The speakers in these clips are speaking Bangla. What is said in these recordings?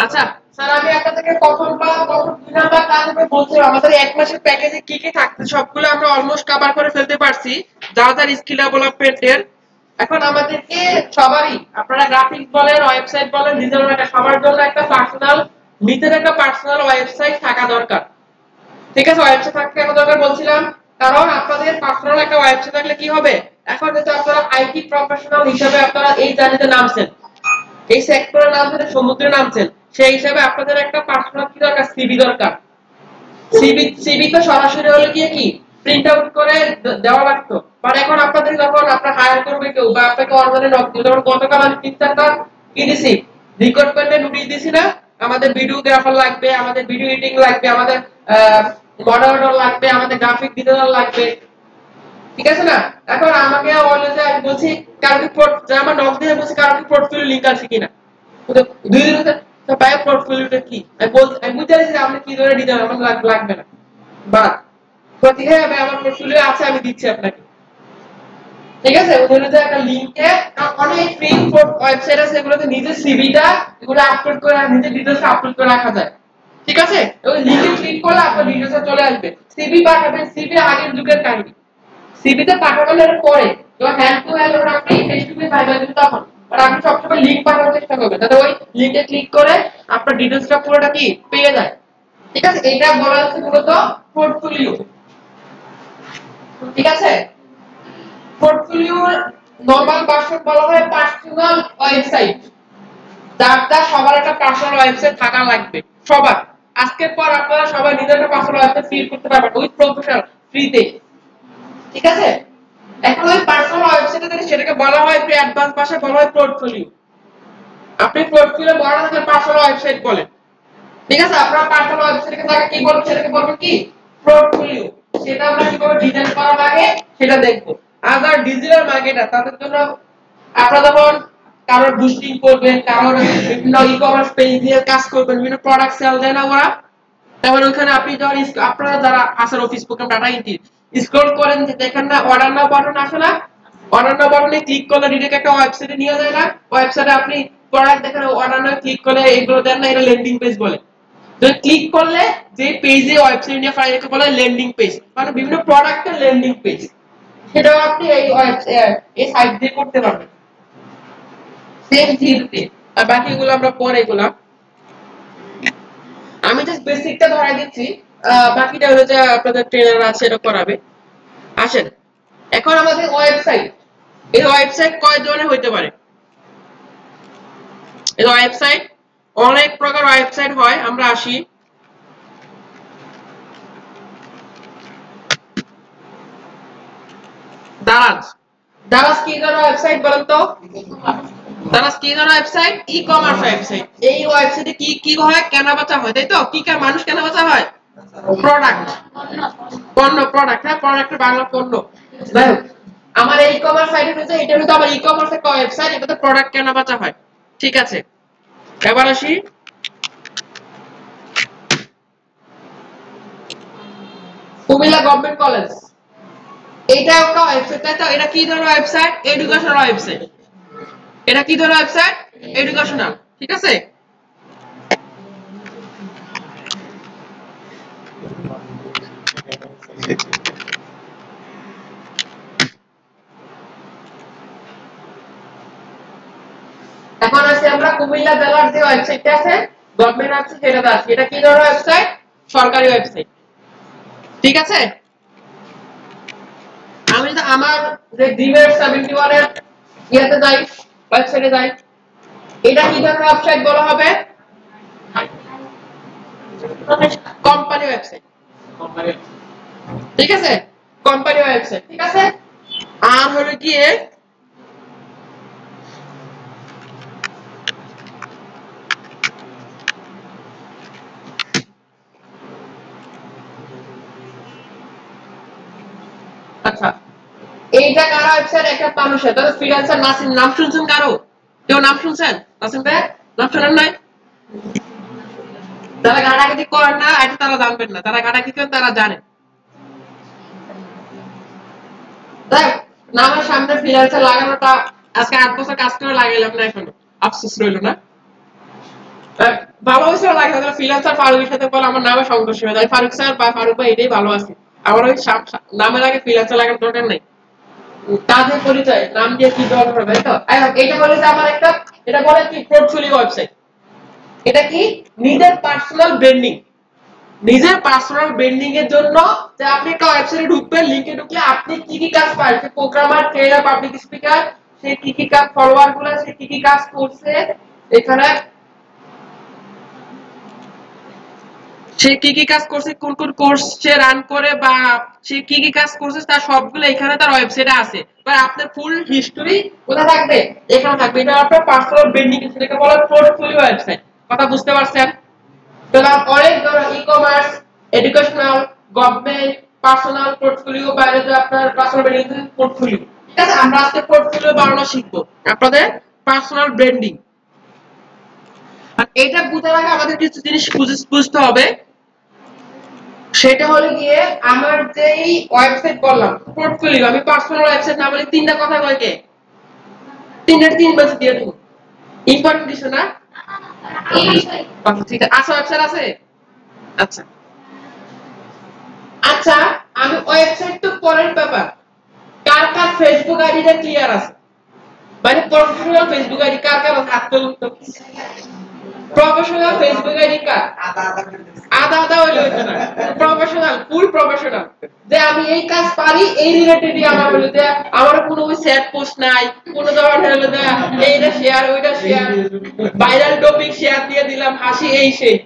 আচ্ছা স্যার, আমি আপনাদেরকে প্রথম বা প্রথম 2 নাম্বার কাজ আমি বলছিলাম আমাদের 1 মাসের প্যাকেজে কি কি থাকছে সবগুলো আমরা অলমোস্ট কভার করে ফেলতে পারছি, যা যা স্কিল ডেভেলপমেন্টের। এখন আমাদেরকে সবারই, আপনারা গ্রাফিক্স বলেন, ওয়েবসাইট বলেন, ডিজিটাল মার্কেট, সবার জন্য একটা পার্সোনাল, নিজের একটা পার্সোনাল ওয়েবসাইট থাকা দরকার। ঠিক আছে, ওয়েবসাইট থাকা কেন দরকার বলছিলাম, কারণ আপনাদের পার্সোনাল একটা ওয়েবসাইট থাকলে কি হবে, এখন যেহেতু আপনারা আইটি প্রফেশনাল হিসেবে আপনারা এই জার্নিতে নামছেন, এই সেক্টরে নামছেন, সমুদ্রে নামছেন, সেই হিসাবে আপনাদের একটা পার্সোনাল কি দরকার, সিভি দরকার। সিভি তো সরাসরি হলে গিয়ে কি প্রিন্ট আউট করে দেওয়া লাগতো, বাট এখন আপনাদের যখন আপনার হায়ার করবে কেউ বা আপনাকে অনলাইনে নক দিল, যেমন গতকাল আমি 3-4টা কি দিছি, রিক্রুটমেন্টে নোটিশ দিছি না, আমাদের ভিডিওগ্রাফার লাগবে, আমাদের ভিডিও এডিটিং লাগবে, আমাদের মডারেটর লাগবে, আমাদের গ্রাফিক ডিজাইনার লাগবে, ঠিক আছে না। এখন আমাকে অলওয়েজ আমি বলছি কারো কি আমার নক দিয়ে বলছি কারো কি পোর্টফোলিও লিংক আছে কিনা, তো 2 দিন হতে তো পাই পোর্টফোলিওটা কি আমি বুঝতে পারছি আপনি কি ধরে ডিজাইন আমার লাগবে না, বাট প্রতি হ্যাঁ ভাই আমার পোর্টফোলিও আছে আমি দিচ্ছি আপনাকে, ঠিক আছে। ওদের যে একটা লিংকে অনেক ফ্রি ওয়েবসাইট আছে, এগুলোতে নিজের সিভিটা এগুলো আপলোড করে নিজের ডিটেইলস আপলোড করে রাখা যায়, ঠিক আছে। ওই লিংকে ক্লিক করলে আপনার ডিটেইলস চলে আসবে, সিভি পাঠাবেন, সিভি আগের যুগের কাহিনী, সিভিতে পাঠাবেন এর পরে তো হ্যান্ড টু হ্যান্ড ওরা আপনি ফেস টু ফেস ভাইবা দিতে তখন, আর আপনি সবসময় লিংক পাঠানোর চেষ্টা করবেন যাতে ওই লিংকে ক্লিক করে আপনার ডিটেইলসটা পুরোটা কি পেয়ে যায়, ঠিক আছে। এটা বলা হচ্ছে মূলত পোর্টফোলিও, ঠিক আছে। পোর্টফোলিওর নরমাল ভার্সন বলা হয় পার্সোনাল ওয়েবসাইট, যার সবার একটা পার্সোনাল ওয়েবসাইট থাকা লাগবে, সবার। আজকের পর আপনারা সবাই নিজের একটা পার্সোনাল ওয়েবসাইট ক্রিয়েট করতে পারবেন উইথ প্রফেশনাল ফ্রিতে, ঠিক আছে। এখন ওই পার্সোনাল ওয়েবসাইটে যদি সেটাকে বলা হয় প্রি অ্যাডভান্স ভাষায় বলা হয় পোর্টফোলিও। আপনি পোর্টফোলিও বানানোর পার্সোনাল ওয়েবসাইট বলেন, ঠিক আছে। আপনার পার্সোনাল ওয়েবসাইটে তাকে কি বলবেন, সেটাকে বলবেন কি পোর্টফোলিও। সেটা আমরা কিভাবে ডিজাইন করা লাগে সেটা দেখবো। আদার ডিজিটাল মার্কেটার তাদের জন্য আপনারা যখন কারোর বুস্টিং করবেন, কারোর বিভিন্ন ই-কমার্স পেজ দিয়ে কাজ করবেন, বিভিন্ন প্রোডাক্ট সেল দেন না ওরা, তারপর ওখানে আপনি যখন আপনারা যারা আছেন office program data entry scroll করেন যে দেখেন না অর্ডার নাও বাটন আসে না, অর্ডার নাও বাটনে ক্লিক করলে ডিরেক্ট একটা ওয়েবসাইটে নিয়ে যায় না, ওয়েবসাইটে আপনি প্রোডাক্ট দেখেন, অর্ডার নাও ক্লিক করলে এগুলো দেন না, এটা ল্যান্ডিং পেজ বলে। তো ক্লিক করলে যে পেজে ওয়েবসাইট নিয়ে ফাইলকে বলে ল্যান্ডিং পেজ, মানে বিভিন্ন প্রোডাক্টের ল্যান্ডিং পেজ, সেটাও আপনি এই সাইট দিয়ে করতে পারবেন সেম থিমতে। আর বাকিগুলো আমরা পরে এগুলা, আমি জাস্ট বেসিকটা ধরাই দিচ্ছি, বাকিটা হলো যে আপনাদের ট্রেনার আছে এটা করাবে। আসেন এখন আমাদের ওয়েবসাইট, এই ওয়েবসাইট কয় ধরনের হইতে পারে। এই ওয়েবসাইট অনেক প্রকার ওয়েবসাইট হয়, আমরা আসি। দারাজ, দারাজ কি ধরনের ওয়েবসাইট বলেন তো, দারাজ কি ধরনের ওয়েবসাইট, ই কমার্স ওয়েবসাইট। এই ওয়েবসাইটে কি কি হয়, কেনা বেচা হয়, তাই তো, কি মানুষ কেনা বেচা হয়, প্রোডাক্ট, পণ্য, প্রোডাক্ট, হ্যাঁ প্রোডাক্টের বাংলা পণ্য। যাই হোক, আমার এই কমার্স সাইটে রয়েছে, এটা হলো আমার ই কমার্স একটা ওয়েবসাইট, এটাতে প্রোডাক্ট কেনা বেচা হয়, ঠিক আছে। এবার আসি কুমিল্লা গভর্নমেন্ট কলেজ, এটা একটা ওয়েবসাইট, তাই তো। এটা কি ধরনের ওয়েবসাইট, এডুকেশনাল ওয়েবসাইট। এটা কি ধরনের ওয়েবসাইট, এডুকেশনাল, ঠিক আছে। এখন আছে আমরা কুমিল্লা জেলার যে ওয়েবসাইটটা আছে গভর্নমেন্ট আছে সেটাতে আছে, এটা কি ধরনের ওয়েবসাইট, সরকারি ওয়েবসাইট, ঠিক আছে। আমি তো আমার যে ডিমের 71 এর ইয়াতে যাই, ওয়েবসাইটে যাই, এটা কি ধরনের ওয়েবসাইট বলা হবে, কোম্পানি ওয়েবসাইট, ঠিক আছে, কোম্পানি ওয়েবসাইট, ঠিক আছে। আর হলো গিয়ে আচ্ছা, এইটা কার ওয়েবসাইট, একটা মানুষের, তাহলে ফ্রিল্যান্সার নাসিম, নাম শুনছেন কারো, কেউ নাম শুনছেন নাসিম ভাই, নাম শোনেন নাই, যারা ঘাটাঘাটি করেন না এটা তারা জানবেন না, তারা ঘাটাঘাটি করেন তারা জানে। দেখ, নামের সামনে ফ্রিল্যান্সার লাগানোটা আজকে 8 বছর কাজ করে লাগাইলাম না, এখনো আফসোস রইল না। ভালো হয়েছিল লাগে তাহলে ফ্রিল্যান্সার ফারুকের সাথে বলে আমার নামে সংঘর্ষ হয়ে যায়, ফারুক স্যার বা ফারুক ভাই এটাই ভালো আছে, আমার ওই নামের আগে ফ্রিল্যান্সার লাগানোর দরকার নেই। কাজের পরিচয় নাম দিয়ে কি দরকার হবে, তাই তো? এটা বলে যে আমার একটা, এটা বলে কি পোর্টফোলিও ওয়েবসাইট। এটা কি নিজের পার্সোনাল ব্র্যান্ডিং, নিজের পার্সোনাল ব্র্যান্ডিং এর জন্য যে আপনি একটা ওয়েবসাইটে ঢুকবেন, লিংকে ঢুকলে আপনি কি কি কাজ পারেন, সে প্রোগ্রামার, ট্রেনার, পাবলিক স্পিকার, সে কি কি কাজ, ফলোয়ার গুলো সে কি কি কাজ করছে, এখানে সে কি কি কাজ করছে, কোন কোন কোর্স সে রান করে, বা সে কি কি কাজ করছে তার সবগুলো এখানে তার ওয়েবসাইটে আছে। বা আপনার ফুল হিস্টরি কোথায় থাকবে, এখানে থাকবে। এটা আপনার পার্সোনাল ব্র্যান্ডিং, যেটাকে বলা হয় পোর্টফোলিও ওয়েবসাইট। কথা বুঝতে পারছেন? তাহলে অনেক ধরনের ecommerce, educational, government, personal portfolio, বাইরে যে আপনার পার্সোনাল ব্র্যান্ডিং পোর্টফোলিও। ঠিক আছে, আমরা আজকে পোর্টফোলিও বানানো শিখবো, আপনাদের পার্সোনাল ব্র্যান্ডিং। আর এটা বুঝার আগে আমাদের কিছু জিনিস বুঝতে হবে। সেটা হলো গিয়ে আমার যেই ওয়েবসাইট বললাম পোর্টফোলিও, আমি পার্সোনাল ওয়েবসাইট না বলে তিনটা কথা কয় কে, তিন বছর দিয়ে দেবো। ইম্পর্টেন্ট কিছু না, এই বিষয় আচ্ছা ঠিক আছে। ওয়েবসাইট আছে, আচ্ছা আচ্ছা। আমি ওয়েবসাইট তো পরের ব্যাপার, কার কার ফেসবুক আইডিটা ক্লিয়ার আছে, মানে প্রফেশনাল ফেসবুক আইডি কার কার আছে, হাত তুলুন তো। প্রফেশনাল ফেসবুক আইডি কার? আদা আদা হইলে হইতো না, প্রফেশনাল, ফুল প্রফেশনাল, যে আমি এই কাজ পারি, এই রিলেটেডই আমার হলো যে আমার কোনো ওই স্যাড পোস্ট নাই, কোনো ধরনের হলো যে এইটা শেয়ার ওইটা শেয়ার, ভাইরাল টপিক শেয়ার দিয়ে দিলাম, হাসি এই সেই।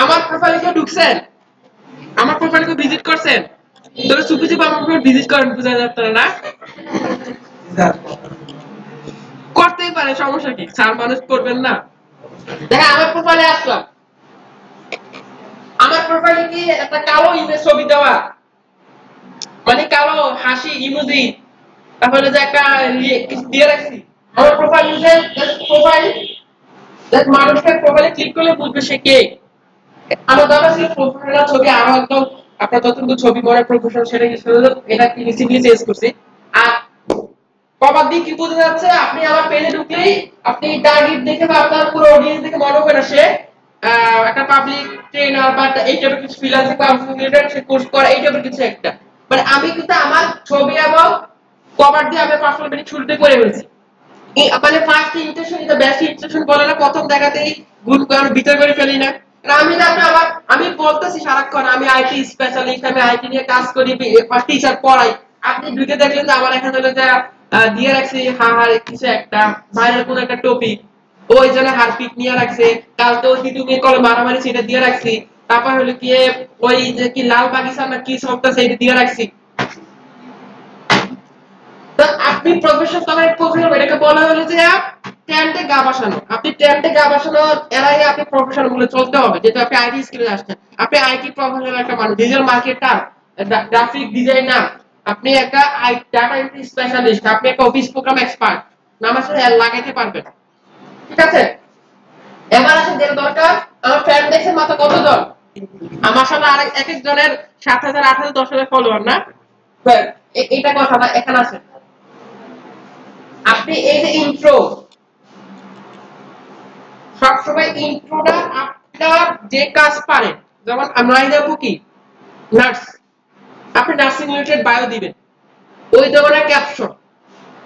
আমার প্রোফাইলে কেউ ঢুকছেন? আমার প্রোফাইলে কেউ ভিজিট করছেন? তোরা চুপি চুপি আমার প্রোফাইল ভিজিট করেন, বুঝা যাচ্ছে না? করতেই পারে, সমস্যা কি, স্যার মানুষ করবেন না? দেখা আমার প্রোফাইলে আসলাম, আমার প্রোফাইলে কি একটা কালো ইমেজ ছবি দেওয়া, মানে কালো হাসি ইমোজি, তাহলে যে একটা কিছু দিয়ে রাখছি আমার প্রোফাইল, প্রোফাইল মানুষকে প্রোফাইলে ক্লিক করলে বুঝবে সে কে। আমার দরকার ছিল প্রফেশনাল ছবি, আরো একদম আপনার যতটুকু ছবি পড়ে প্রফেশনাল সেটা কি এটা কি রিসিভলি চেঞ্জ করছি। আর কবার দিয়ে কি বোঝা যাচ্ছে, আপনি আমার পেজে ঢুকলেই আপনি টার্গেট দেখে বা আপনার পুরো অডিয়েন্স দেখে মনে হবে না সে একটা পাবলিক ট্রেনার বা এই টাইপের কিছু ফ্রিল্যান্সিং বা রিলেটেড সে কোর্স করে, এই টাইপের কিছু একটা। মানে আমি কিন্তু আমার ছবি এবং কভার দিয়ে আমি পার্সোনাল ব্র্যান্ডিং শুরুতে করে ফেলছি। মানে first impression is the best impression বলে না, প্রথম দেখাতেই গুণ করে ভিতর করে ফেলি না। আমি না আবার আমি বলতেছি সারাক্ষণ আমি আইটি স্পেশালিস্ট, আমি আইটি নিয়ে কাজ করি, টিচার পড়াই। আপনি ঢুকে দেখলেন যে আমার এখানে হলো যে দিয়ে রাখছি হাহার কিছু একটা ভাইরাল কোন একটা টপিক, ওই জন্য হারপিক নিয়ে রাখছে, কালকে ওই তুমি কলে মারামারি সেটা দিয়ে রাখছি, তারপর হলো কি ওই যে কি লাল বাগিচা না কি সবটা সেইটা দিয়ে রাখছি। আপনি প্রফেশন, তবে প্রফেশন এটাকে বলা হলো যে ট্যান্টে গা বসানো। আপনি ট্যান্টে গা বসানো এর আগে আপনি প্রফেশন গুলো চলতে হবে, যেহেতু আপনি আইটি স্কিলে আসছেন। আপনি আইটি প্রফেশনাল একটা মানুষ, ডিজিটাল মার্কেটার, গ্রাফিক ডিজাইনার, আপনি একটা ডাটা এন্ট্রি স্পেশালিস্ট, আপনি একটা অফিস প্রোগ্রাম এক্সপার্ট, নামার সাথে লাগাইতে পারবেন। ঠিক আছে, এবার আছে যে দরকার আমার ফ্যান দেখছেন মাত্র কতজন, আমার সাথে আরেক এক একজনের 7,000 8,000 10,000 ফলোয়ার না, এটা কথা না, এখানে আছে। আপনি এই যে ইন্ট্রো, সবসময় ইন্ট্রোটা আপনার যে কাজ পারেন, যেমন আমরা যাবো কি নার্স, আপনি নার্সিং রিলেটেড বায়ো দিবেন, ওই ধরনের ক্যাপশন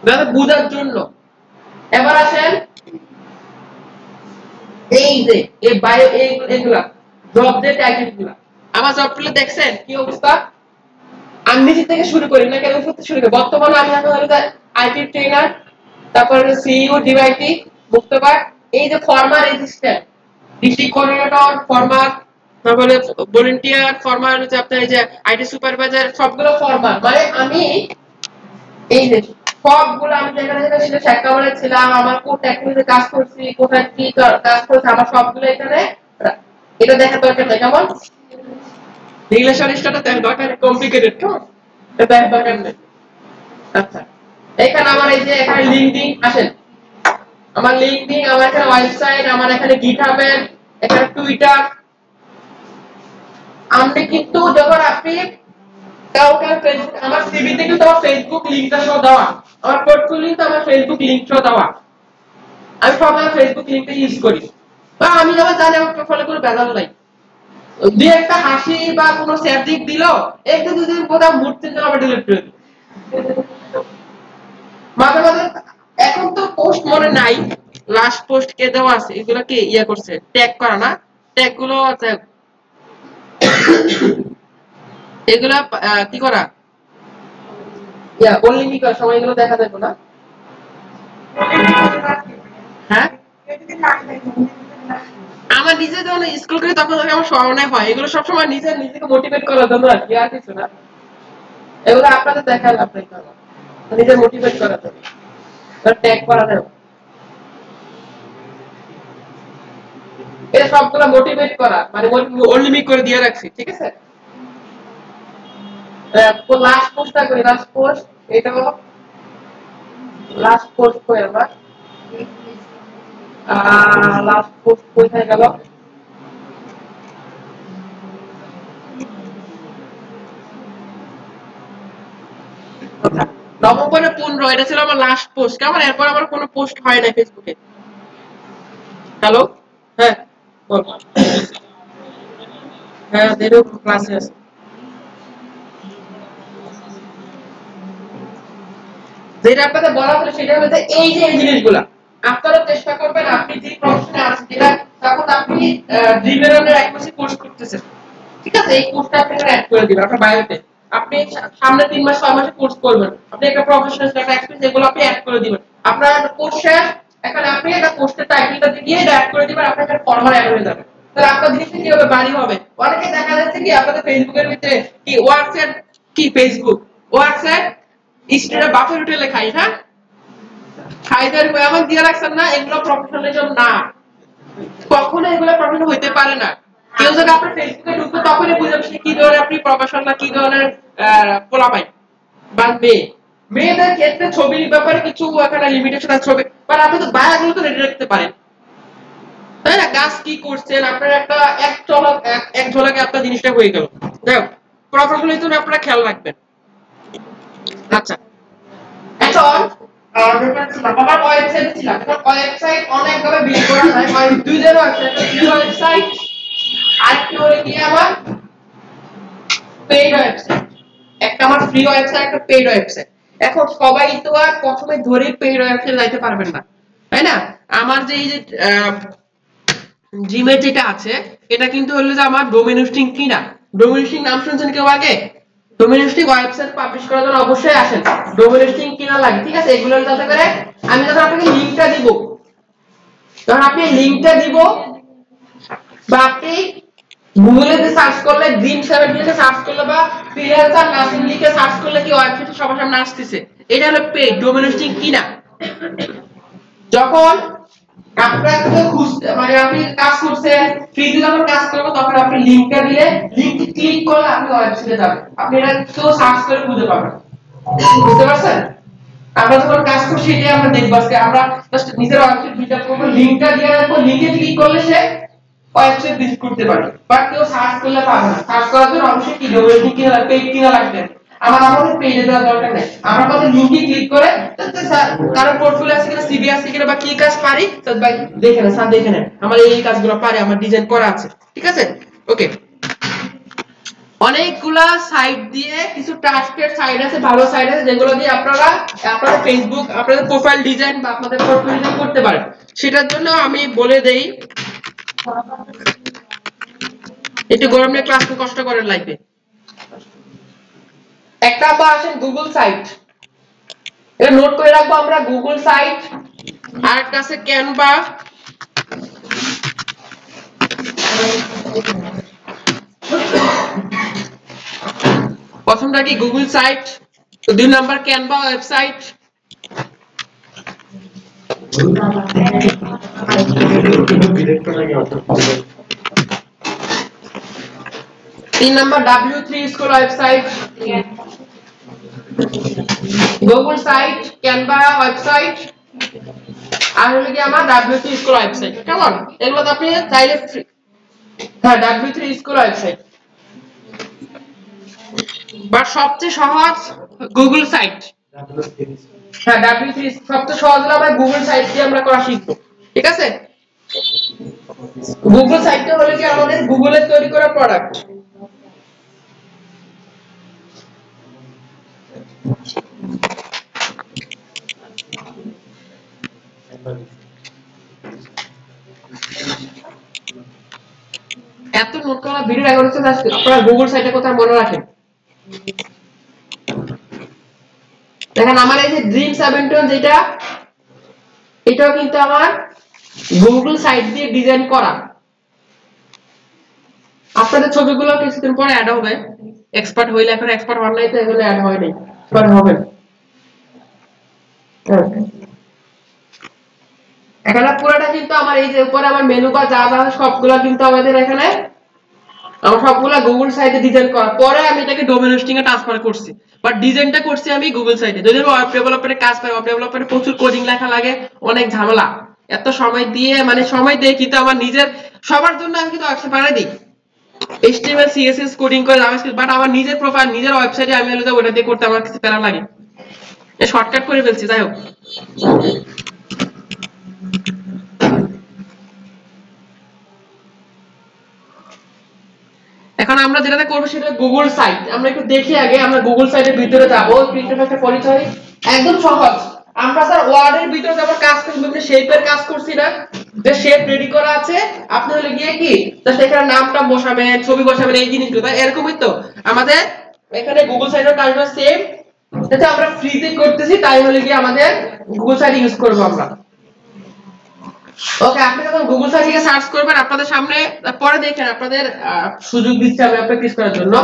যাতে বোঝার জন্য। এবার আসেন এই যে এই বায়ো এইগুলা জব যে টাইটেল গুলা, আমার জবগুলো দেখছেন কি অবস্থা। আমি নিচে থেকে শুরু করি না কেন, উপর থেকে শুরু করি। বর্তমানে আমি এখন হলো আইটি ট্রেনার, তারপর সিইও ডিআইটি মুক্তবার, এই যে former resistant, district coordinator former, তারপরে ভলান্টিয়ার ফর্মার, হচ্ছে আপনার এই যে আইটি সুপারভাইজার, সবগুলো ফর্মার। মানে আমি এই যে সবগুলো আমি যেখানে যেখানে ছিল সেক্টরে ছিলাম, আমার কোন টেকনিক্যাল কাজ করছি, কোথায় কি কাজ করছি, আমার সবগুলো এখানে, এটা দেখা দরকার নেই। কেমন রিলেশন স্টারটা দেখ দরকার কমপ্লিকেটেড তো এটা দেখ দরকার নেই। আচ্ছা এখানে আমার এই যে এখানে লিংকডিন আসেন, আমার লিংকডিন, আমার এখানে ওয়েবসাইট, আমার এখানে গিটহাবের, এখানে টুইটার। আপনি কিন্তু যখন আপনি কাউকে ফেসবুক, আমার সিভিতে কিন্তু আমার ফেসবুক লিংকটা সহ দেওয়া, আমার পোর্টফোলিওতে আমার ফেসবুক লিংক সহ দেওয়া, আমি সবসময় ফেসবুক লিংকটা ইউজ করি। বা আমি যখন জানি আমার প্রোফাইলে কোনো ভেজাল নাই, দুই একটা হাসি বা কোনো স্যাটিক দিল, একটু দুদিন কোথাও ঘুরতে গেলে আবার ডিলিট করে দিই। মাঝে মাঝে এখন তো পোস্ট মনে নাই, লাস্ট পোস্ট কে দেওয়া আছে এগুলো কে ইয়া করছে, ট্যাগ করা না, ট্যাগ গুলো এগুলা কি করা, ইয়া অনলি কি করা, সবাই এগুলো দেখা যাবে না। হ্যাঁ আমার নিজে যখন স্কুল করি তখন আমার স্মরণে হয়, এগুলো সবসময় নিজেকে মোটিভেট করার জন্য আর কি, আর কিছু না। এগুলো আপনাদের দেখার লাভ নাই, নিজে মোটিভেট করার জন্য ট্যাগ করা দেব, এটা সবগুলো মোটিভেট করা, মানে অনলি মি করে দিয়ে রাখছি, ঠিক আছে। লাস্ট পোস্টটা করি, লাস্ট পোস্ট এটা লাস্ট পোস্ট কই আমার, লাস্ট পোস্ট কোথায় গেল, নভেম্বরে 15, এটা ছিল আমার লাস্ট পোস্ট। কেমন এরপর আমার কোনো পোস্ট হয় না ফেসবুকে। হ্যালো, হ্যাঁ বল। হ্যাঁ দেরও ক্লাসে আছে। যেটা আপনাদের বলা হলো সেটা হলো যে এই যে এই জিনিসগুলা আপনারা চেষ্টা করবেন, আপনি যে প্রফেশনে আছেন, যেটা তখন আপনি ড্রিমের এক মাসে কোর্স করতেছেন, ঠিক আছে, এই কোর্সটা আপনি অ্যাড করে দিবেন আপনার বায়োতে। আপনি সামনে 3 মাস 6 মাসে কোর্স করবেন, আপনি একটা প্রফেশনাল একটা এক্সপেরিয়েন্স, এগুলো আপনি অ্যাড করে দিবেন। আপনার কোর্স শেষ, এখন আপনি একটা কোর্সের টাইটেলটা দিয়ে এটা অ্যাড করে দিবেন, আপনার একটা ফরমাল অ্যাড হয়ে যাবে। তাহলে আপনার জিনিসটা কি হবে, বাড়ি হবে। অনেকে দেখা যাচ্ছে কি আপনাদের ফেসবুকের ভিতরে কি হোয়াটসঅ্যাপ, কি ফেসবুক হোয়াটসঅ্যাপ স্টুডেন্ট বাফের হোটেলে খাই, হ্যাঁ খাইদের এমন দিয়ে রাখছেন না, এগুলো প্রফেশনালিজম না, কখনো এগুলো প্রফেশনাল হইতে পারে না। কেউ যদি আপনার ফেসবুকে ঢুকবে তখনই বুঝবে সে কি ধরনের আপনি প্রফেশনাল না কি ধরনের পোলাপাই বা মেয়ে। মেয়েদের ক্ষেত্রে ছবির ব্যাপারে কিছু এখানে লিমিটেশন আছে, ছবি বাট আপনি তো বায়োগুলো তো রেডি রাখতে পারেন, তাই না, কাজ কি করছেন আপনার একটা এক ঝলকে আপনার জিনিসটা হয়ে গেল। দেখো প্রফেশনালিজম আপনারা খেয়াল রাখবেন। আচ্ছা এখন আমার ওয়েবসাইটে ছিলাম, এখন ওয়েবসাইট অনেকভাবে বিল্ড করা যায়, দুই ধরনের ওয়েবসাইট, ফ্রি ওয়েবসাইট আর কি হলো কি আমার পেইড ওয়েবসাইট। একটা আমার ফ্রি ওয়েবসাইট, একটা পেইড ওয়েবসাইট। এখন সবাই তো আর প্রথমে ধরে পেইড ওয়েবসাইট যাইতে পারবেন না, তাই না। আমার যে এই যে জিমের যেটা আছে এটা কিন্তু হলো যে আমার ডোমেইন হোস্টিং কিনা। ডোমেইন হোস্টিং নাম শুনছেন কেউ আগে? ডোমেইন হোস্টিং ওয়েবসাইট পাবলিশ করার জন্য অবশ্যই আসেন, ডোমেইন হোস্টিং কিনা লাগে, ঠিক আছে। এগুলো যাতে করে আমি যখন আপনাকে লিংকটা দিব, যখন আপনি লিংকটা দিব বা আপনি গুগলে যে সার্চ করলে গ্রিন 7 লিখে সার্চ করলে বা ফ্রিল্যান্সার নাসিম লিখে সার্চ করলে কি ওয়েবসাইটে সবার সামনে আসতেছে, এটা হলো পেইড ডোমেইন হোস্টিং কিনা। যখন আপনাকে খুঁজতে মানে আপনি কাজ করছেন ফ্রিতে, যখন কাজ করবে তখন আপনি লিংকটা দিলে লিংকে ক্লিক করলে আপনি ওয়েবসাইটে যাবেন, আপনি এটা তো সার্চ করে খুঁজে পাবেন, বুঝতে পারছেন। আমরা যখন কাজ করছি সেটাই আমরা দেখব আজকে, আমরা জাস্ট নিজের ওয়েবসাইট ভিজিট করব, লিংকটা দিয়ে রাখবো, লিংকে ক্লিক করলে সে ওয়েবসাইট ভিজিট করতে পারে, বাট কেউ সার্চ করলে পাবে না। সার্চ করার জন্য অবশ্যই কি ডোমেইন কিনা পেইড কিনা লাগবে। আমাদের পেজে দেওয়ার দরকার নেই, আমরা কত লিংকে ক্লিক করে স্যার কারো পোর্টফোলিও আছে কিনা, সিভি আছে কিনা বা কি কাজ পারি স্যার ভাই দেখে নেন, স্যার দেখে নেন আমার এই কাজগুলো পারে, আমার ডিজাইন করা আছে, ঠিক আছে। ওকে, অনেকগুলা সাইট দিয়ে কিছু ট্রাস্টেড সাইট আছে, ভালো সাইট আছে যেগুলো দিয়ে আপনারা আপনাদের ফেসবুক আপনাদের প্রোফাইল ডিজাইন বা আপনাদের পোর্টফোলিও ডিজাইন করতে পারেন। সেটার জন্য আমি বলে দেই, একটু গরম নিয়ে ক্লাস কষ্ট করেন লাইফে। একটা তো আসেন গুগল সাইট, এটা নোট করে রাখবো আমরা, গুগল সাইট। আর একটা আছে ক্যানভা, প্রথমটা কি গুগল সাইট, তো 2 number Canva website. 3 number W3 school website, Google site, Canva website, আর হলো কি আমার W3 স্কুল ওয়েবসাইট। কেমন? এগুলো তো আপনি চাইলে হ্যাঁ W3 স্কুল ওয়েবসাইট। বাট সবচেয়ে সহজ গুগল সাইট। হ্যাঁ W3 সবচেয়ে সহজ হলো আমরা গুগল সাইট দিয়ে আমরা করা শিখবো। ঠিক আছে? গুগল সাইটটা হলো কি আমাদের গুগলের তৈরি করা প্রোডাক্ট। এত নোট করা ভিডিও রেকর্ড হচ্ছে, আপনারা গুগল সাইটের কথা মনে রাখেন। দেখেন আমার এই যে ড্রিম 7 যেটা, এটাও কিন্তু আমার গুগল সাইট দিয়ে ডিজাইন করা। আপনাদের ছবিগুলো কিছুদিন পরে অ্যাড হবে, এক্সপার্ট হইলে, এখন এক্সপার্ট হন নাই তো এগুলো অ্যাড হয় নাই, এক্সপার্ট হবেন। এখানে পুরোটা কিন্তু আমার এই যে উপরে আমার মেনু বা যা যা সবগুলো কিন্তু আমাদের এখানে আমার সবগুলা গুগল সাইটে ডিজাইন করা। পরে আমি এটাকে ডোমেন হোস্টিং এ ট্রান্সফার করছি, বাট ডিজাইনটা করছি আমি গুগল সাইটে। যদি আমি ওয়েব ডেভেলপমেন্টে কাজ পাই, ওয়েব ডেভেলপমেন্টে প্রচুর কোডিং লেখা লাগে, অনেক ঝামেলা, এত সময় দিয়ে মানে সময় দিয়ে কিন্তু আমার নিজের সবার জন্য আমি কিন্তু ওয়েবসাইট বানাই দিই, HTML CSS কোডিং করে জাভাস্ক্রিপ্ট, বাট আমার নিজের প্রোফাইল নিজের ওয়েবসাইটে আমি হলো ওটা দিয়ে করতে আমার কিছু প্যারা লাগে, শর্টকাট করে ফেলছি। যাই হোক, এখন আমরা যেটা করব সেটা গুগল সাইট। আমরা একটু দেখি আগে, আমরা গুগল সাইটের ভিতরে যাব, একটা পরিচয় একদম সহজ। আমরা স্যার ওয়ার্ডের ভিতরে যখন কাজ করি, বিভিন্ন শেপের কাজ করছি না, যে শেপ রেডি করা আছে, আপনি হলে গিয়ে কি জাস্ট এখানে নামটা বসাবেন, ছবি বসাবেন, এই জিনিসগুলো তাই এরকমই তো আমাদের এখানে গুগল সাইটের কাজটা সেম, যেটা আমরা ফ্রিতে করতেছি, তাই হলে গিয়ে আমাদের গুগল সাইট ইউজ করব আমরা। ওকে, আপনি যখন গুগল সার্চ থেকে সার্চ করবেন, আপনাদের সামনে পরে দেখেন আপনাদের সুযোগ দিচ্ছে আমি আপনাকে ক্লিক করার জন্য।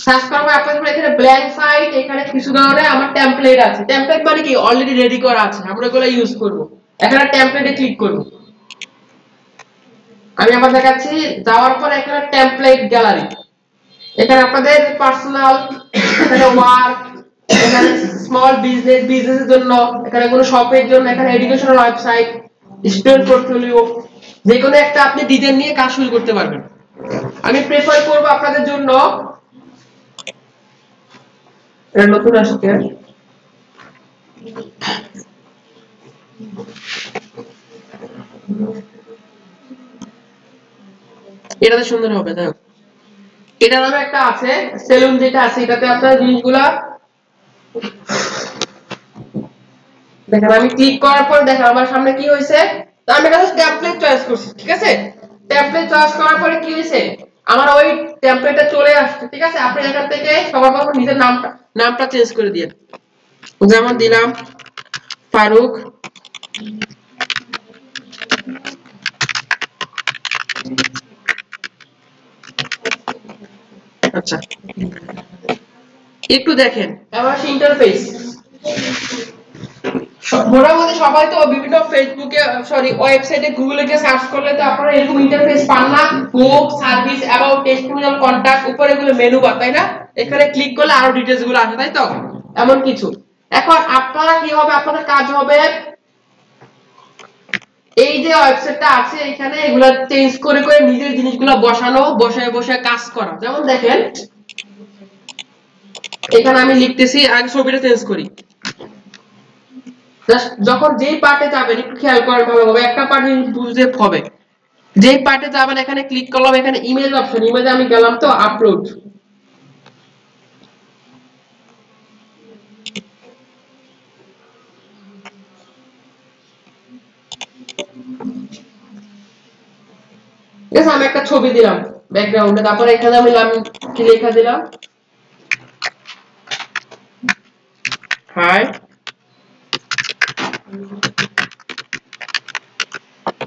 সার্চ করব আপনাদের এখানে ব্ল্যাঙ্ক সাইট, এখানে কিছু ধরনের আমার টেমপ্লেট আছে। টেমপ্লেট মানে কি অলরেডি রেডি করা আছে, আমরা এগুলো ইউজ করব। এখানে টেমপ্লেটে ক্লিক করব। আমি আবার দেখাচ্ছি, যাওয়ার পর এখানে টেমপ্লেট গ্যালারি, এখানে আপনাদের পার্সোনাল, এখানে ওয়ার্ক, এখানে স্মল বিজনেসের জন্য, এখানে কোনো শপের জন্য, এখানে এডুকেশনাল ওয়েবসাইট, স্টুডেন্ট পোর্টফোলিও, যে কোনো একটা আপনি ডিজাইন নিয়ে কাজ শুরু করতে পারবেন। আমি প্রেফার করব আপনাদের জন্য, এটা নতুন আসছে, এটাতে সুন্দর হবে। দেখো এটা নামে একটা আছে সেলুন, যেটা আছে এটাতে আপনার জিনিসগুলা দেখেন। আমি ক্লিক করার পর দেখেন আমার সামনে কি হয়েছে, তো আমি একটা টেমপ্লেট চয়েস করছি। ঠিক আছে, টেমপ্লেট চয়েস করার পরে কি হয়েছে, আমার ওই টেমপ্লেটটা চলে আসছে। ঠিক আছে, আপনি এখান থেকে সবার প্রথম নিজের নামটা চেঞ্জ করে দিন, যেমন দিলাম ফারুক। আচ্ছা, একটু দেখেন এবার ইন্টারফেস, মোটামুটি সবাই তো বিভিন্ন ফেসবুকে সরি ওয়েবসাইটে গুগলে গিয়ে সার্চ করলে তো আপনারা এরকম ইন্টারফেস পান না, বুক সার্ভিস অ্যাবাউট টেস্টিমোনিয়াল কন্টাক্ট, উপরে এগুলো মেনু বার, তাই না? এখানে ক্লিক করলে আরো ডিটেইলস গুলো আসে, তাই তো? এমন কিছু। এখন আপনারা কি হবে, আপনাদের কাজ হবে এই যে ওয়েবসাইটটা আছে এখানে এগুলা চেঞ্জ করে করে নিজের জিনিসগুলো বসানো, বসায় বসায় কাজ করা। যেমন দেখেন এখানে আমি লিখতেছি, আগে ছবিটা চেঞ্জ করি, যখন যেই পার্টে যাবেন একটু খেয়াল করেন ভালোভাবে, একটা পার্ট বুঝতে হবে। যেই পার্টে যাবেন এখানে ক্লিক করলাম, এখানে ইমেজ অপশন, ইমেজে আমি গেলাম তো আপলোড, ঠিক আছে, আমি একটা ছবি দিলাম ব্যাকগ্রাউন্ডে, তারপরে এখানে আমি কি লেখা দিলাম, হাই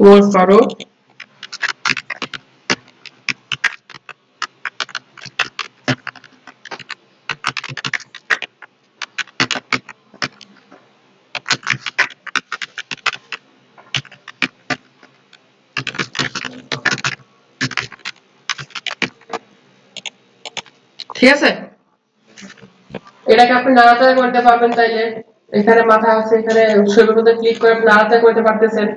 ওয়ার্ড ফারুক, ঠিক আছে, এটাকে আপনি নাড়াচাড়া করতে পারবেন চাইলে, এখানে মাথা আছে, এখানে ছবির মধ্যে ক্লিক করে আপনি নাড়াচাড়া করতে পারতেছেন।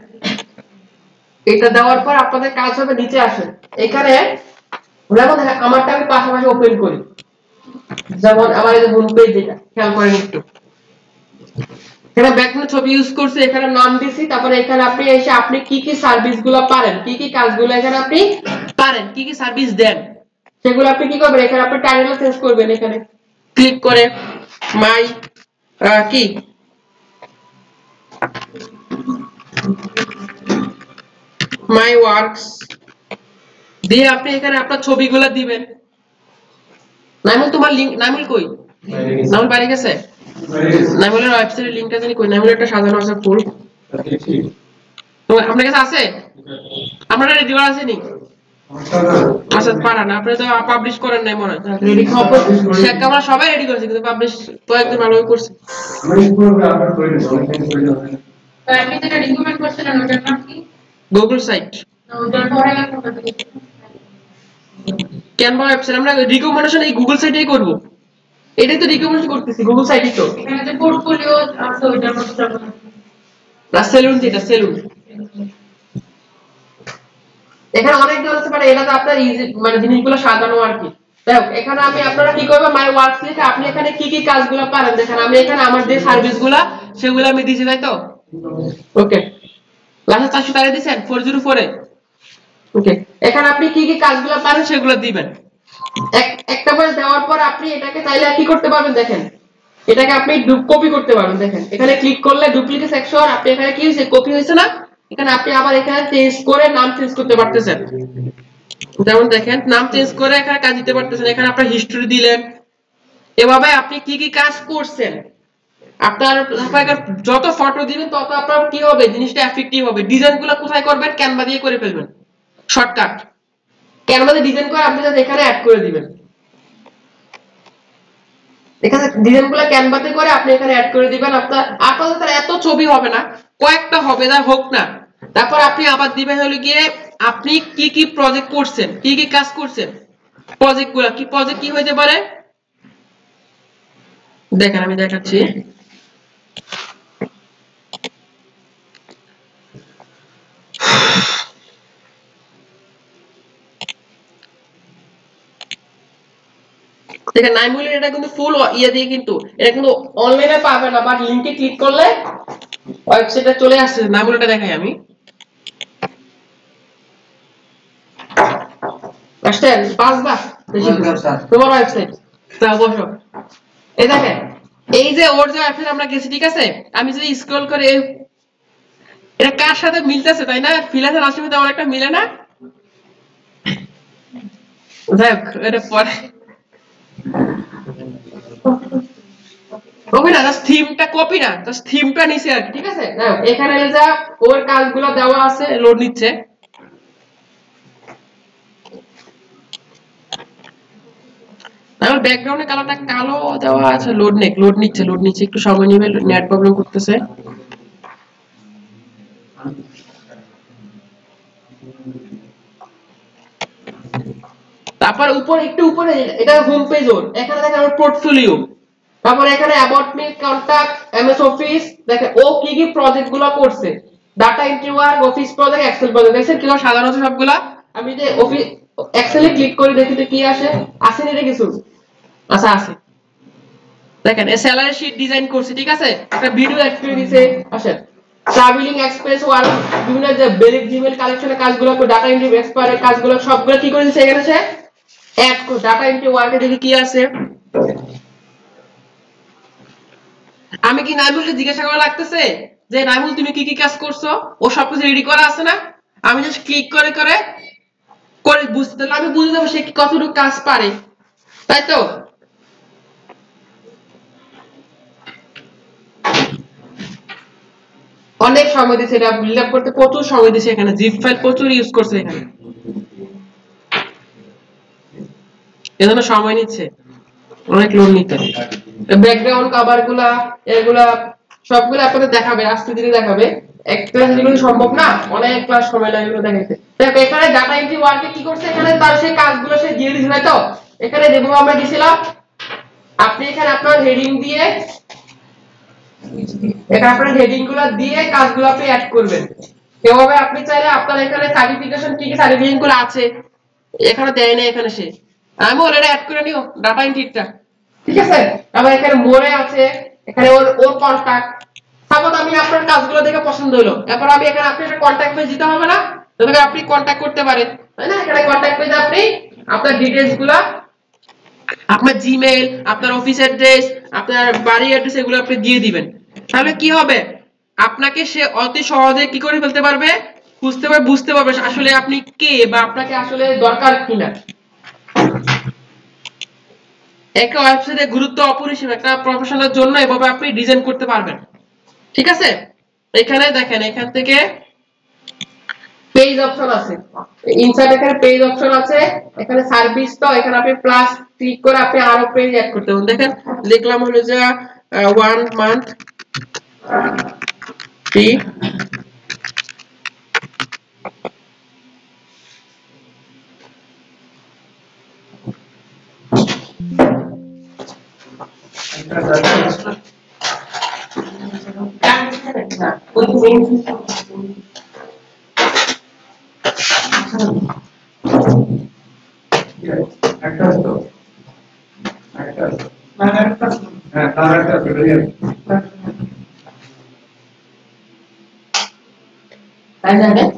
এটা দেওয়ার পর আপনাদের কাজ হবে নিচে আসেন, এখানে যেমন আমারটা আমি পাশাপাশি ওপেন করি, যেমন আমার এই যে হোম পেজ, এটা খেয়াল করেন একটু, এখানে ব্যাকগ্রাউন্ড ছবি ইউজ করছি, এখানে নাম দিছি, তারপরে এখানে আপনি এসে আপনি কি কি সার্ভিসগুলো পারেন, কি কি কাজগুলো এখানে আপনি পারেন, কি কি সার্ভিস দেন, সেগুলো আপনি কি করবেন, এখানে আপনি টাইটেল চেঞ্জ করবেন, এখানে ক্লিক করে মাই কি মাই ওয়ার্কস দিয়ে আপনি এখানে আপনার ছবিগুলো দিবেন। নাইমুল তোমার লিংক, নাইমুল কই, নাইমুল বাইরে গেছে, নাইমুলের ওয়েবসাইটের লিংকটা জানি কই, নাইমুলের একটা সাজানো আছে ফুল, তো আপনার কাছে আছে, আপনারা রেডি করা আছে নি? আচ্ছা পারা না, আপনি তো পাবলিশ করেন নাই মনে হয়, রেডি হবে, শেখ আমরা সবাই রেডি করেছি কিন্তু পাবলিশ তো একদম ভালোই করছে। আমি পুরো আপলোড করে দিই, অনেক করে দিই, তো আপনি যেটা রিকমেন্ড করছিলেন ওটার নাম কি? গুগল সাইট, ওটার পরে ক্যানভা ওয়েবসাইট, আমরা রিকমেন্ডেশন এই গুগল সাইটেই করব, এটাই তো রিকমেন্ড করতেছি, গুগল সাইটই তো, এখানে যে পোর্টফোলিও আছে ওইটার মধ্যে যাব না, সেলুন, যেটা সেলুন, এখানে অনেক দেওয়া আছে, মানে এটা তো আপনার ইজি, মানে জিনিসগুলো সাজানো আর কি। দেখো এখানে আমি আপনারা কি করবেন, মাই ওয়ার্কস লিখে আপনি এখানে কি কি কাজগুলো পারেন দেখেন, আমি এখানে আমার যে সার্ভিসগুলো সেগুলো আমি দিছি, তাই তো, ওকে লাস্টে 400 টাকা দিবেন 404 এ, ওকে এখানে আপনি কি কি কাজগুলো পারেন সেগুলো দিবেন, একটা করে দেওয়ার পর আপনি এটাকে চাইলে কি করতে পারবেন দেখেন, এটাকে আপনি কপি করতে পারবেন, দেখেন এখানে ক্লিক করলে ডুপ্লিকেট সেকশন, আপনি এখানে কি হইছে, কপি হইছে না, এখানে আপনি আবার এখানে চেঞ্জ করে নাম চেঞ্জ করতে পারতেছেন, যেমন দেখেন নাম চেঞ্জ করে এখানে কাজ দিতে পারতেছেন, এখানে আপনার হিস্টরি দিলেন, এভাবে আপনি কি কি কাজ করছেন, আপনার যত ফটো দিবেন তত আপনার কি হবে, জিনিসটা এফেক্টিভ হবে, ডিজাইনগুলো কোথায় করবেন, ক্যানভা দিয়ে করে ফেলবেন, শর্টকাট ক্যানভা দিয়ে ডিজাইন করে আপনি জাস্ট এখানে অ্যাড করে দিবেন, এখানে ডিজাইনগুলো ক্যানভাতে করে আপনি এখানে অ্যাড করে দিবেন, আপনার আপাতত এত ছবি হবে না, কয়েকটা হবে না হোক না, তারপর আপনি আবার দিবেন হলো গিয়ে আপনি কি কি প্রজেক্ট করছেন, কি কি কাজ করছেন, প্রজেক্টগুলো কি, প্রজেক্ট কি হইতে পারে দেখেন আমি দেখাচ্ছি, দেখেন নাইমুলের এটা কিন্তু ফুল ইয়ে দিয়ে, কিন্তু এটা কিন্তু অনলাইনে পাবেন না, বাট লিংকে ক্লিক করলে ওয়েবসাইটে চলে আসছে, নাইমুলটা দেখাই আমি, আসছেন 5 বার বেশি তোমার ওয়েবসাইট, তা বসো, এই দেখেন এই যে ওর যে ওয়েবসাইট আমরা গেছি, ঠিক আছে, আমি যদি স্ক্রল করে এটা কার সাথে মিলতেছে, তাই না, ফ্রিল্যান্সার আসলে তেমন একটা মিলে না, দেখ এটা পরে কপি না, জাস্ট থিমটা কপি না, জাস্ট থিমটা নিচে আর কি, ঠিক আছে, দেখো এখানে যা ওর কাজগুলো দেওয়া আছে, লোড নিচ্ছে, আমার ব্যাকগ্রাউন্ডে কালারটা কালো দেওয়া আছে, লোড নিচ্ছে একটু সময় নেবে, নেট প্রবলেম করতেছে, তারপর উপরে একটু উপরে এটা হোম পেজ, ওর এখানে দেখেন ওর পোর্টফোলিও, তারপর এখানে about me, contact, MS office, দেখেন ও কি কি প্রজেক্ট গুলো করছে, data entry work, office project, excel project, দেখছেন কি সাধারণত সবগুলা, আমি যে অফিস এক্সেলে ক্লিক করে দেখি তো কি আসে, আসেনি রে কিছু, আচ্ছা আছে, দেখেন স্যালারি শীট ডিজাইন করছি, ঠিক আছে, একটা ভিডিও এক্সপ্লেইন দিছে, আসেন ট্রাভেলিং এক্সপ্রেস ওয়ার্ক, বিভিন্ন যে বেলিক জিমেল কালেকশনের কাজগুলো, ডাটা এন্ট্রি এক্সপায়ারের কাজগুলো সবগুলো কি করে দিছে এখানে, সে অ্যাড করে ডাটা এন্ট্রি ওয়ার্কে দেখি কি আছে, আমি কি নাইমুলকে জিজ্ঞাসা করা লাগতেছে যে নাইমুল তুমি কি কি কাজ করছো, ও সবকিছু রেডি করা আছে না, আমি জাস্ট ক্লিক করে করে করে বুঝতে, আমি বুঝে যাবো সে কতটুকু কাজ পারে, তাই তো, অনেক সময় দিয়েছে, এটা বিল্ড আপ করতে প্রচুর সময় দিয়েছে, এখানে জিপ ফাইল প্রচুর ইউজ করছে, এখানে এজন্য সময় নিচ্ছে, অনেক লোড নিতে, ব্যাকগ্রাউন্ড কভার গুলা এগুলা সবগুলো আপনাদের দেখাবে, আস্তে ধীরে দেখাবে, এক ক্লাস যেগুলো সম্ভব না, অনেক ক্লাস সময় লাগে এগুলো দেখাইতে, দেখো এখানে ডাটা এন্ট্রি ওয়ার্কে কি করছে, এখানে তার সেই কাজগুলো সে দিয়ে দিয়েছে, তাই তো, এখানে যেভাবে আমরা দিছিলাম আপনি এখানে আপনার হেডিং দিয়ে এটা আপনার হেডিং গুলো দিয়ে কাজগুলো আপনি অ্যাড করবেন। এভাবে আপনি চাইলে আপনার এখানে সার্টিফিকেশন কি কি সার্টিফিকেশন গুলো আছে এখানে দেয় না, এখানে সে আমি অলরেডি অ্যাড করে নিও ডাটা এন্ট্রিটা, ঠিক আছে। আবার এখানে মোরে আছে, এখানে ওর ওর কন্টাক্ট। সাপোজ আমি আপনার কাজগুলো দেখে পছন্দ হলো, এরপর আমি এখানে আপনি একটা কন্টাক্ট পেজ দিতে হবে না, তাহলে আপনি কন্টাক্ট করতে পারেন, তাই না। এখানে কন্টাক্ট পেজে আপনি আপনার ডিটেইলস গুলো, আপনার জিমেইল, আপনার অফিস অ্যাড্রেস, আপনার বাড়ি অ্যাড্রেস এগুলো আপনি দিয়ে দিবেন। তাহলে কি হবে, আপনাকে সে অতি সহজে কি করে ফেলতে পারবে, বুঝতে পারবে আসলে আপনি কে বা আপনাকে আসলে দরকার কিনা। একটা ওয়েবসাইটের গুরুত্ব অপরিসীম, একটা প্রফেশনালের জন্য এভাবে আপনি ডিজাইন করতে পারবেন, ঠিক আছে। এখানে দেখেন, এখান থেকে পেজ অপশন আছে, ইনসার্ট এখানে পেজ অপশন আছে, এখানে সার্ভিস, তো এখানে আপনি প্লাস ক্লিক করে আপনি আরো পেজ অ্যাড করতে পারেন। দেখেন লিখলাম হলো যে 1 মান্থ ফ্রি, তাই জানেন।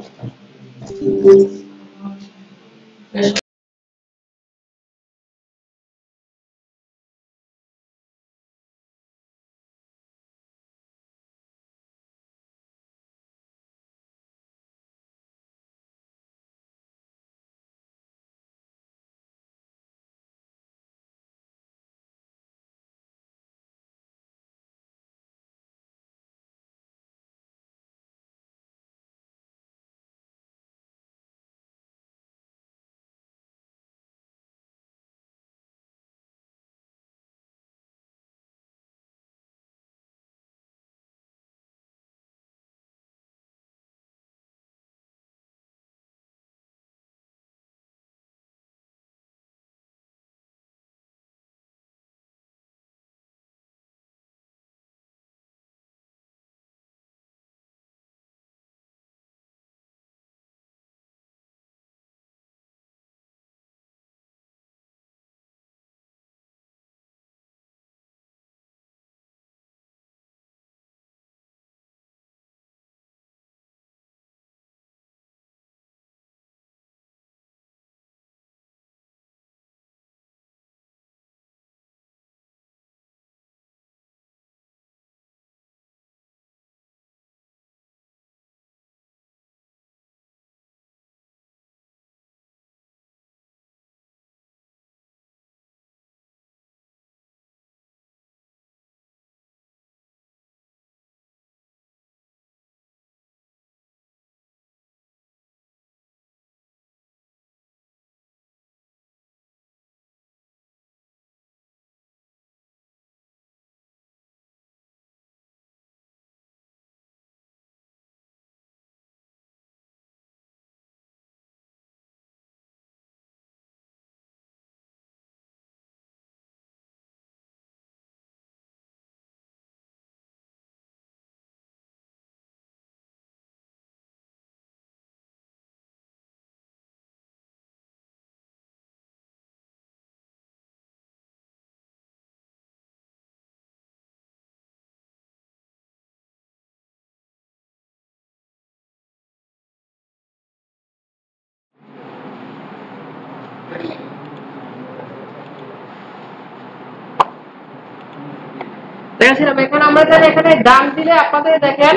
দেখেন এখন আমরা যদি এখানে ডান দিলে আপনাদের দেখেন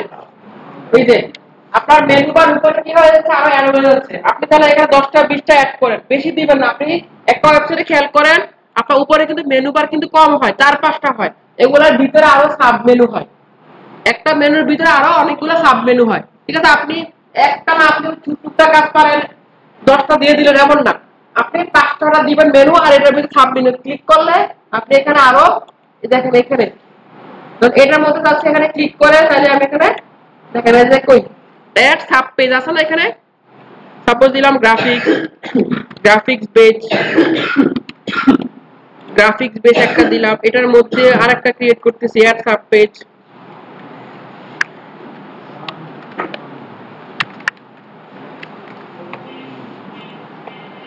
ওই যে আপনার মেনু বার উপরে কি হয়ে যাচ্ছে, আরো অ্যাড হয়ে যাচ্ছে। আপনি তাহলে এখানে 10টা 20টা অ্যাড করেন, বেশি দিবেন না। আপনি একটা ওয়েবসাইটে খেয়াল করেন আপনার উপরে কিন্তু মেনু বার কিন্তু কম হয়, 4-5টা হয়, এগুলোর ভিতরে আরো সাব মেনু হয়, একটা মেনুর ভিতরে আরো অনেকগুলো সাব মেনু হয়, ঠিক আছে। আপনি একটা না আপনি টুকটাক কাজ পারেন 10টা দিয়ে দিলেন এমন না, আপনি 5টা দিবেন মেনু, আর এটার ভিতরে সাব মেনু ক্লিক করলে আপনি এখানে আরো দেখেন এখানে এটার মধ্যে যাচ্ছে, এখানে ক্লিক করে তাহলে আমি এখানে দেখেন এই যে কই এড সাব পেজ আছে না, এখানে সাপোজ দিলাম গ্রাফিক্স পেজ, গ্রাফিক্স বেস একটা দিলাম, এটার মধ্যে আরেকটা ক্রিয়েট করতেছি অ্যাড সাব পেজ।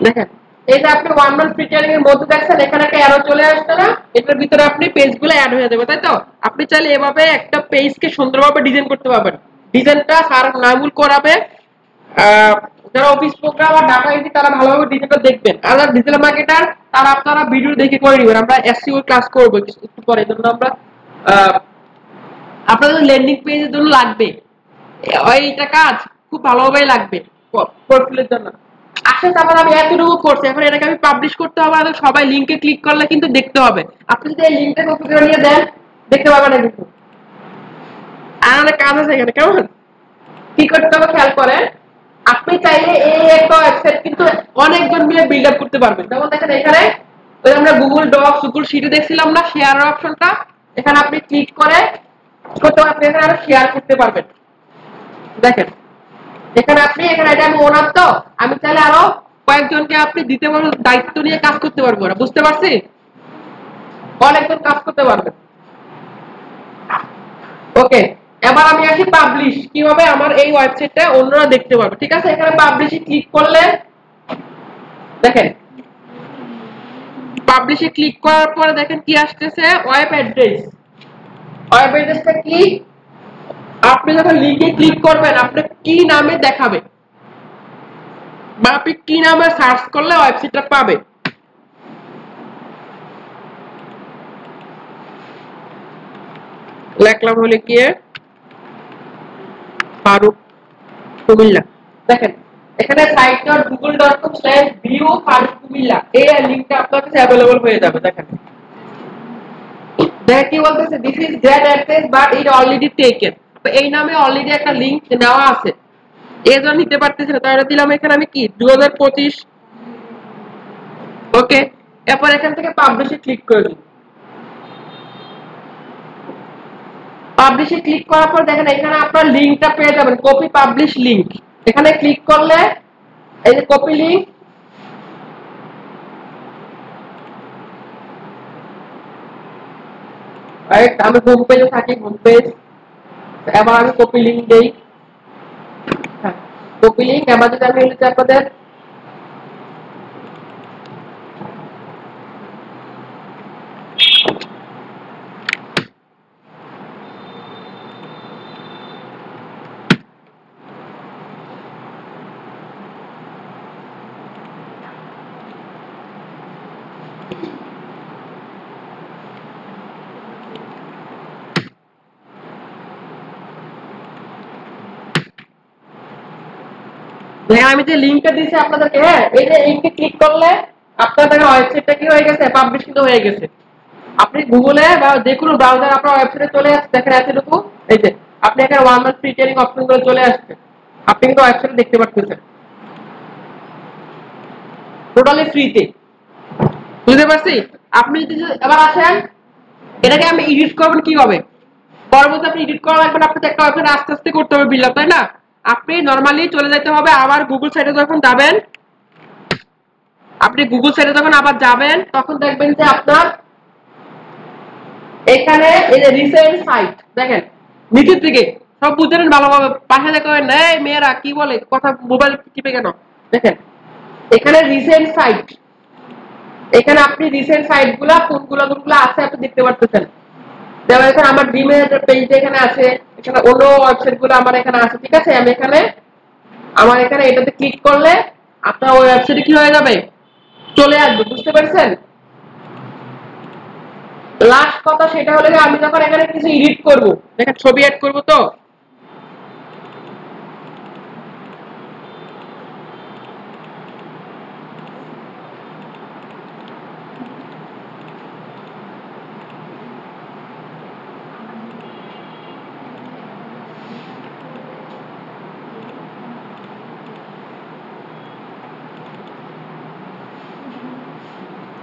দেখেন এই যে আপনি 1 মান্থ ফ্রি ট্রেনিং এর মধ্যে দেখছেন এখানে একটা অ্যারো চলে আসছে না, এটার ভিতরে আপনি পেজগুলো অ্যাড হয়ে যাবে, তাই তো? আপনি চাইলে এভাবে একটা পেজকে সুন্দরভাবে ডিজাইন করতে পারবেন। ডিজাইনটা স্যার নামুল করাবে, যারা অফিস প্রোগ্রাম আর ডাটা এন্ট্রি তারা ভালোভাবে ডিজাইনটা দেখবেন, আর যারা ডিজিটাল মার্কেটার তারা আপনারা ভিডিও দেখে করে নেবেন। আমরা এসইও ক্লাস করব একটু পরে, জন্য আমরা আপনাদের ল্যান্ডিং পেজের জন্য লাগবে এইটা কাজ খুব ভালোভাবে লাগবে পোর্টফোলিওর জন্য। আসলে তারপর আমি এতটুকু করছি, এখন এটাকে আমি পাবলিশ করতে হবে, আর সবাই লিংকে ক্লিক করলে কিন্তু দেখতে হবে। আপনি যদি এই লিংকটা কপি করে নিয়ে দেন দেখতে পাবেন না কিন্তু। আর অনেক কাজ আছে এখানে, কেমন কি করতে হবে খেয়াল করেন। আপনি চাইলে এই একটা ওয়েবসাইট কিন্তু অনেকজন মিলে বিল্ড আপ করতে পারবেন। যেমন দেখেন এখানে ওই আমরা গুগল ডক্স গুগল শিটে দেখছিলাম না শেয়ারের অপশনটা, এখানে আপনি ক্লিক করে করতে আপনি এখানে আরো শেয়ার করতে পারবেন। দেখেন এখানে আপনি এখানে এটা আমি ওনার, তো আমি চাইলে আরো কয়েকজনকে আপনি দিতে পারবেন, দায়িত্ব নিয়ে কাজ করতে পারবো না, বুঝতে পারছি? অনেকজন কাজ করতে পারবেন। ওকে, এবার আমি আসি পাবলিশ, কিভাবে আমার এই ওয়েবসাইটটা অন্যরা দেখতে পারবে। ঠিক আছে, এখানে পাবলিশে ক্লিক করলে দেখেন পাবলিশে ক্লিক করার পরে দেখেন কি আসতেছে, ওয়েব অ্যাড্রেস। ওয়েব অ্যাড্রেসটা কি, আপনি যখন লিংকে ক্লিক করবেন আপনি কি নামে দেখাবে বা আপনি কি নামে সার্চ করলে ওয়েবসাইটটা পাবে। লিখলাম হলে কি ফারুক কুমিল্লা। দেখেন এখানে site.google.com/view ফারুক কুমিল্লা এই লিংকটা আপনার কাছে अवेलेबल হয়ে যাবে। দেখেন দেখেন কি বলতেছে, this is great address but it already taken. তো এই নামে অলরেডি একটা লিংক নেওয়া আছে, এজন্য নিতে পারতেছে না, তাহলে দিলাম এখানে আমি কি 2025। ওকে, এরপর এখান থেকে পাবলিশে ক্লিক করে দিন। পাবলিশে ক্লিক করার পর দেখেন এখানে আপনার লিংকটা পেয়ে যাবেন, কপি পাবলিশ লিংক। এখানে ক্লিক করলে এই যে কপি লিংক, রাইট? আমি হোম পেজে থাকি, হোম পেজ। এবার আমি কপি লিংক দেই, কপি লিংক। এবার যদি আমি আপনাদের আমি যে লিংকটা দিয়েছি আপনাদেরকে, হ্যাঁ এই যে লিংকে ক্লিক করলে আপনাদের ওয়েবসাইটটা কি হয়ে গেছে, পাবলিশ কিন্তু হয়ে গেছে। আপনি গুগলে বা যে কোনো ব্রাউজার আপনার ওয়েবসাইটে চলে আসছে, দেখেন এতটুকু এই যে আপনি এখানে 1 মান্থ ফ্রি ট্রেনিং অপশনগুলো চলে আসছে, আপনি কিন্তু ওয়েবসাইটে দেখতে পাচ্ছেন টোটালি ফ্রিতে। বুঝতে পারছি? আপনি যদি এবার আসেন এটাকে আমি এডিট করবেন কিভাবে, পরবর্তী আপনি এডিট করা লাগবে না, আপনাকে একটা ওয়েবসাইট আস্তে আস্তে করতে হবে বিল্ড আপ, তাই না? আপনি নরমালি চলে যেতে হবে আবার গুগল সাইটে, যখন যাবেন আপনি গুগল সাইটে যখন আবার যাবেন তখন দেখবেন যে আপনার এখানে এই যে রিসেন্ট সাইট, দেখেন নিচের দিকে সব বুঝলেন ভালোভাবে, পাশে দেখবেন এই মেয়েরা কি বলে কথা মোবাইল টিপে কেন। দেখেন এখানে রিসেন্ট সাইট, এখানে আপনি রিসেন্ট সাইটগুলো কোনগুলো কোনগুলো আছে আপনি দেখতে পাচ্ছেন। যেমন এখানে আমার ডিমের পেজটা এখানে আছে, এখানে অন্য ওয়েবসাইটগুলো আমার এখানে আছে। ঠিক আছে, আমি এখানে আমার এখানে এটাতে ক্লিক করলে আপনার ওই ওয়েবসাইটে কি হয়ে যাবে, চলে আসবে। বুঝতে পারছেন? লাস্ট কথা সেটা হলো যে আমি যখন এখানে কিছু এডিট করব, দেখেন ছবি অ্যাড করব, তো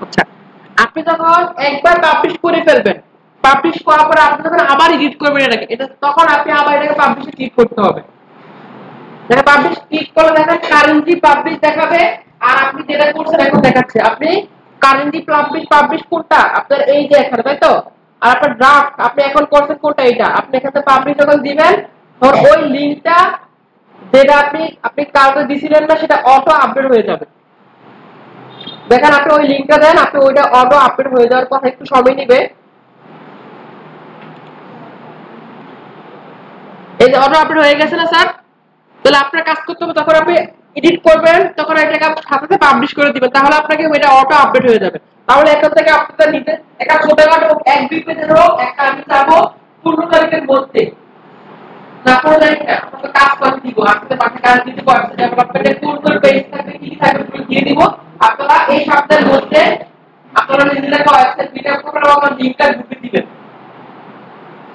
আচ্ছা আপনি যখন একবার পাবলিশ করে ফেলবেন, পাবলিশ করার পরে আপনি যখন আবার এডিট করবেন এটাকে, এটা তখন আপনি আবার এটাকে পাবলিশে ক্লিক করতে হবে। যেটা পাবলিশ ক্লিক করলে দেখেন কারেন্টলি পাবলিশ দেখাবে, আর আপনি যেটা করছেন এখন দেখাচ্ছে। আপনি কারেন্টলি পাবলিশ কোনটা আপনার এই যে এখানে, তাই তো? আর আপনার ড্রাফট আপনি এখন করছেন কোনটা, এটা আপনি এখানে পাবলিশ যখন দিবেন তখন ওই লিংকটা যেটা আপনি আপনি কাউকে দিছিলেন না সেটা অটো আপডেট হয়ে যাবে। দেখেন আপনি ওই লিংকটা দেন, আপনি ওইটা অটো আপডেট হয়ে যাওয়ার কথা একটু সময় নেবে। এই যে অটো আপডেট হয়ে গেছে না স্যার? তাহলে আপনার কাজ করতে হবে, তখন আপনি এডিট করবেন, তখন এটাকে সাথে পাবলিশ করে দিবেন, তাহলে আপনাকে ওইটা অটো আপডেট হয়ে যাবে। তাহলে এখান থেকে আপনাদের নিতে একটা ছোটখাটো এক দুই পেজের হোক একটা আমি চাবো 15 তারিখের মধ্যে, না 15 তারিখ আপনাকে কাজ করে দিব, আপনাদের পাশে কাজ দিতে পারছে ডেভেলপমেন্টের কোন কোন পেজ থাকবে কি কি থাকবে পুরো দিয়ে দিব। আপনারা এই সপ্তাহের মধ্যে আপনারা নিজেদের ওয়েবসাইট ভিডিও করে আমার লিংকটা গ্রুপে দিবেন,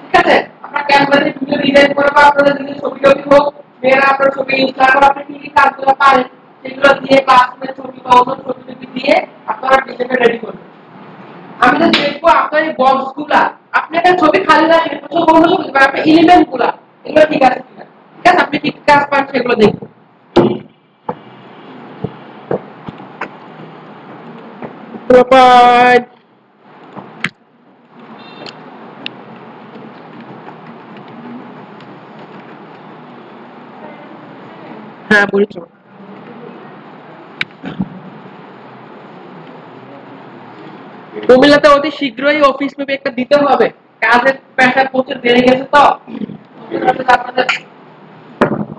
ঠিক আছে? আপনারা ক্যানভাসে ভিডিও ডিজাইন করে বা আপনাদের যদি ছবি টবি হোক, মেয়েরা আপনার ছবি ইউজ করে আপনি কি কি কাজগুলো পারেন সেগুলো দিয়ে ক্লাসরুমের ছবি বা অন্য ছবি টবি দিয়ে আপনারা ডিজাইনটা রেডি করবেন। আমি তো দেখবো আপনার এই বক্সগুলা আপনি একটা ছবি খালি রাখেন, ছবি অন্য ছবি বা আপনার এলিমেন্টগুলা এগুলো ঠিক আছে কিনা, ঠিক আছে? আপনি কি কাজ পান সেগুলো দেখবো। প্রপার হ্যাঁ বলছো, কুমিল্লাতে অতি শীঘ্রই অফিস মেবি একটা দিতে হবে, কাজের প্রেশার প্রচুর বেড়ে গেছে তো আপনাদের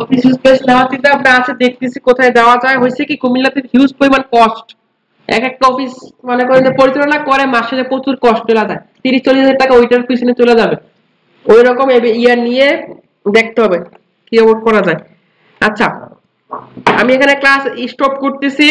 অফিস স্পেস নেওয়ার চিন্তা ভাবনা আছে, দেখতেছি কোথায় দেওয়া যায়। হয়েছে কি কুমিল্লাতে হিউজ পরিমাণ কস্ট, এক একটা অফিস মনে করেন যে পরিচালনা করে মাসে প্রচুর কষ্ট লাগে, 30-40 হাজার টাকা ওইটার পিছনে চলে যাবে। ওই রকম ইয়ার নিয়ে দেখতে হবে কি করা যায়। আচ্ছা আমি এখানে ক্লাস স্টপ করতেছি।